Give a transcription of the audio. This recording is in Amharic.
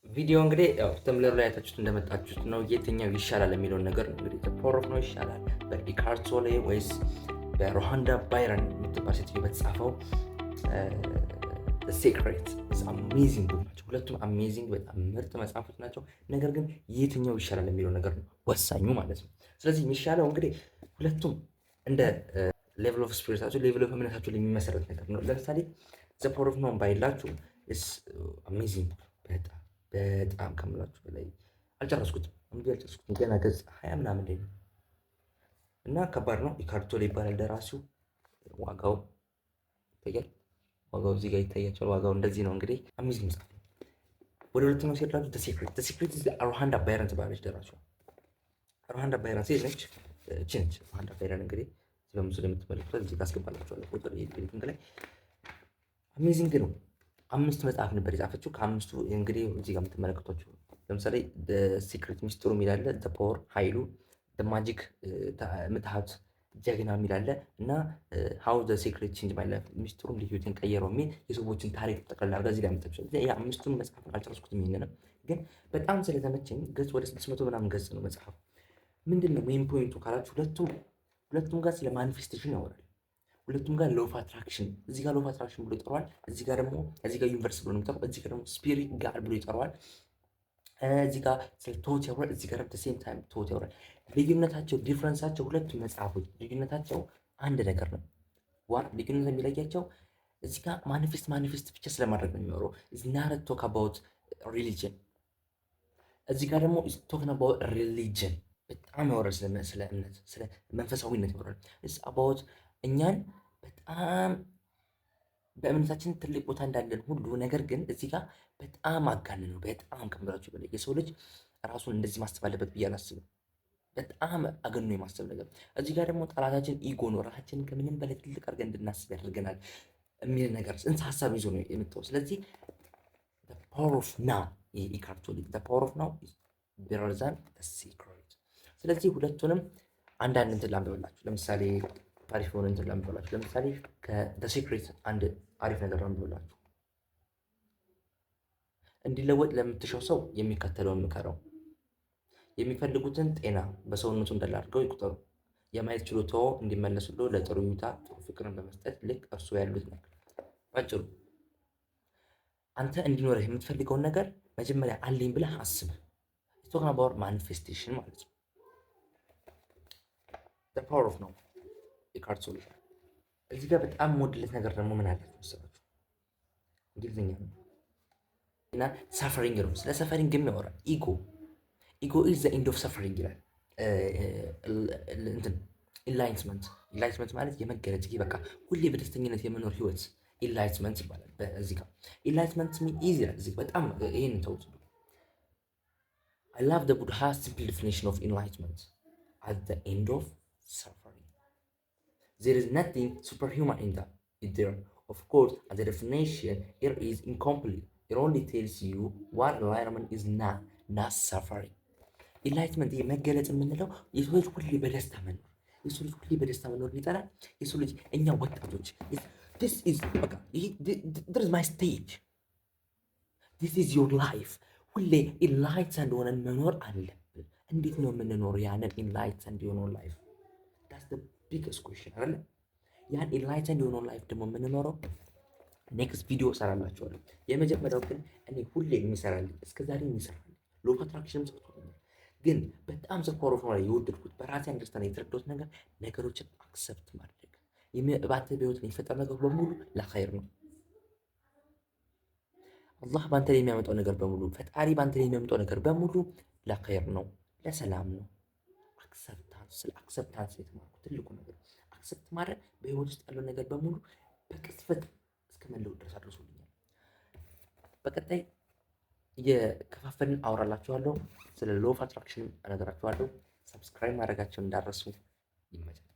ቪዲዮ እንግዲህ ያው ተምለር ላይ አይታችሁት እንደመጣችሁት ነው። የትኛው ይሻላል የሚለውን ነገር ነው እንግዲህ ዘፖር ነው ይሻላል በኢካርት ቶሌ ወይስ በሮሃንዳ ባይረን የምትባል ሴትዮ በተጻፈው ሴክሬት አሜዚንግ ናቸው። ሁለቱም አሜዚንግ በጣም ምርጥ መጽሐፎች ናቸው። ነገር ግን የትኛው ይሻላል የሚለው ነገር ነው ወሳኙ ማለት ነው። ስለዚህ የሚሻለው እንግዲህ ሁለቱም እንደ ሌቭል ኦፍ ስፒሪታቸው ሌቭል ኦፍ እምነታቸው የሚመሰረት ነገር ነው። ለምሳሌ ዘፖር ኦፍ ነው ባይላችሁ አሜዚንግ በጣም ከምላችሁ በላይ አልጨረስኩትም። ገና ገጽ 20 ምናምን ላይ ነው እና ከባድ ነው። ኢካርት ቶሌ ይባላል ደራሲው። ዋጋው ይታያል። ዋጋው እዚህ ጋር ይታያቸዋል። ዋጋው እንደዚህ ነው። እንግዲህ አሜዚንግ መጽሐፍ ነው። ወደ ሁለተኛው ሲሄዳችሁ ዘ ሴክሬት ሮሃንዳ ባይረን ትባላለች ደራሲዋ። ሮሃንዳ ባይረን ሴት ነች። እቺ ነች ሮሃንዳ ባይረን። እንግዲህ በምስሉ የምትመለከቱት እዚህ ጋር አስገባላችኋለሁ ፎቶ ሊንክ ላይ። አሜዚንግ ነው። 5 መጽሐፍ ነበር የጻፈችው። ከ5ቱ እንግዲህ እዚህ ጋር የምትመለከቷቸው ለምሳሌ ሲክሬት ሚስጥሩ የሚላለ ፓወር ኃይሉ፣ ማጂክ ምትሃት ጀግና የሚላለ እና ሃው ዘ ሲክሬት ቼንጅ ማይ ላይፍ ሚስጥሩም ልዩትን ቀየረው የሚል የሰዎችን ታሪክ ጠቅላላ ጋር እዚህ ጋር የምትጠቅሰው የ5ቱን መጽሐፍ አልጨረስኩትም። ይሄንንም ግን በጣም ስለተመቸኝ ገጽ ወደ 600 ምናምን ገጽ ነው መጽሐፍ። ምንድን ነው ሜን ፖይንቱ ካላችሁ ሁለቱም ጋር ስለ ማኒፌስቴሽን ያወራል። ሁለቱም ጋር ሎው ኦፍ አትራክሽን፣ እዚህ ጋር ሎው ኦፍ አትራክሽን ብሎ ይጠራዋል። እዚህ ጋር ደግሞ ዩኒቨርስ ብሎ ነው የሚጠራው። እዚህ ጋር ደግሞ ስፒሪት ጋር ብሎ ይጠራዋል። እዚህ ጋር ስለ ቶት ያወራል። እዚህ ጋር ሴም ታይም ቶት ያወራል። ልዩነታቸው ዲፍረንሳቸው ሁለቱም መጽሐፎች ልዩነታቸው አንድ ነገር ነው። ልዩነት የሚለያቸው እዚህ ጋር ማኒፌስት ብቻ ስለማድረግ ነው የሚኖረው። እዚህ ናት ቶክ አባውት ሪሊጅን፣ እዚህ ጋር ደግሞ ቶክ አባውት ሪሊጅን በጣም ያወራል። ስለ እምነት ስለ መንፈሳዊነት ያወራል። አባውት እኛን በጣም በእምነታችን ትልቅ ቦታ እንዳለን ሁሉ ነገር ግን እዚህ ጋር በጣም አጋን ነው። በጣም ከምላችሁ በላይ የሰው ልጅ ራሱን እንደዚህ ማሰብ አለበት ብዬ አላስብም። በጣም አገኖ የማሰብ ነገር። እዚህ ጋር ደግሞ ጠላታችን ኢጎ ነው። ራሳችንን ከምንም በላይ ትልቅ አድርገን እንድናስብ ያደርገናል የሚል ነገር ጽንሰ ሀሳብ ይዞ ነው የመጣው። ስለዚህ ፓወር ኦፍ ናው ኢካርት ቶሌ ፓወር ኦፍ ናው ቤተር ዛን ሲክሬት። ስለዚህ ሁለቱንም አንዳንድ እንትን ላንብብላችሁ። ለምሳሌ አሪፍ ሆነ እንትን ላንብብላችሁ። ለምሳሌ ከሲክሬት አንድ አሪፍ ነገር ላንብብላችሁ። እንዲለወጥ ለምትሻው ሰው የሚከተለውን ምከረው። የሚፈልጉትን ጤና በሰውነቱ እንዳለ አድርገው ይቁጠሩ። የማየት ችሎታው እንዲመለስሎ ለጥሩ እይታ ጥሩ ፍቅርን በመስጠት ልክ እርሱ ያሉት ነገር። ባጭሩ አንተ እንዲኖርህ የምትፈልገውን ነገር መጀመሪያ አለኝ ብለህ አስብ። ቶክን አባውት ማኒፌስቴሽን ማለት ነው። ፓወር ኦፍ ነው ኢካርት ቶሌ። እዚህ ጋር በጣም ሞድለት ነገር ደግሞ ምን አለ መሰላችሁ? እንግሊዝኛ ነው እና ሰፈሪንግ ነው። ስለ ሰፈሪንግ የሚያወራ ኢጎ ኢዝ ዘ ኤንድ ኦፍ ሰፈሪንግ ይላል። ኢንላይትመንት ማለት የመገለጥ በቃ ሁሌ በደስተኝነት የመኖር ህይወት ኢንላይትመንት ይባላል። በዚህ ጋር ኢንላይትመንት ሚ ኢዝ ይላል። እዚህ በጣም ይሄን ተውት። I love the Buddha simple definition of enlightenment at the end of suffering. There is nothing superhuman in that. There, of course, as a definition, it is incomplete. It only tells you what enlightenment is not suffering. ኢንላይትመንት መገለጽ የምንለው የሰው ልጅ ሁሌ በደስታ መኖር፣ የሰው ልጅ ሁሌ በደስታ መኖር ይጠራል። የሰው ልጅ እኛ ወጣቶች this is my stage, this is your life። ሁሌ ኢንላይት እንደሆነን መኖር አለብን። እንዴት ነው የምንኖረው ያንን ኢንላይት እንደሆነው ላይፍ? that's the biggest question አይደል? ያን ኢንላይት እንደሆነው ላይፍ ደግሞ የምንኖረው ኔክስት ቪዲዮ እሰራላችኋለሁ። የመጀመሪያው ግን እኔ ሁሌ የሚሰራልኝ እስከዛሬ የሚሰራልኝ ሎው ኦፍ አትራክሽንም ሰጥቶኛል። ግን በጣም ዘፓወር ኦፍ ነው የወደድኩት በራሴ አንደርስታንድ የተረዳሁት ነገር ነገሮችን አክሰፕት ማድረግ። በአንተ በህይወት የሚፈጠር ነገር በሙሉ ለኸይር ነው። አላህ በአንተ ላይ የሚያመጣው ነገር በሙሉ ፈጣሪ በአንተ ላይ የሚያመጣው ነገር በሙሉ ለኸይር ነው፣ ለሰላም ነው። ስለ አክሰፕታንስ የተማርኩት ትልቁ ነገር አክሰፕት ማድረግ በህይወት ውስጥ ያለው ነገር በሙሉ በቅጽበት እስከመለወጥ ድረስ አድርሶልኛል። በቀጣይ እየከፋፈልን አወራላችኋለሁ። ስለ ሎው ኦፍ አትራክሽን እነግራችኋለሁ። ሰብስክራይብ ማድረጋቸውን እንዳረሱ። ይመቻል።